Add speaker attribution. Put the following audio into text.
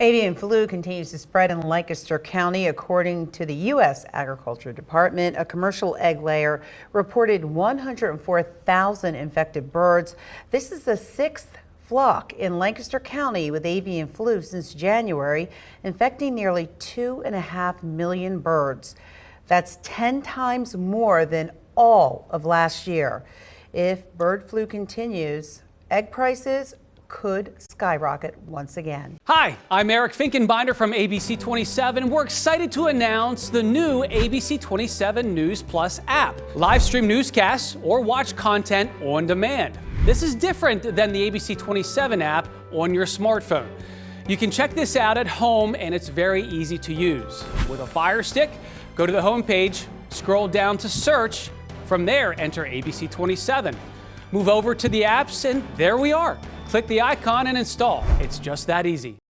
Speaker 1: Avian flu continues to spread in Lancaster County. According to the U.S. Agriculture Department, a commercial egg layer reported 104,000 infected birds. This is the sixth flock in Lancaster County with avian flu since January, infecting nearly 2.5 million birds. That's 10 times more than all of last year. If bird flu continues, egg prices could skyrocket once again.
Speaker 2: Hi, I'm Eric Finkenbinder from ABC 27. We're excited to announce the new ABC 27 News Plus app. Live stream newscasts or watch content on demand. This is different than the ABC 27 app on your smartphone. You can check this out at home and it's very easy to use. With a Fire Stick, go to the home page, scroll down to search. From there, enter ABC 27. Move over to the apps and there we are. Click the icon and install. It's just that easy.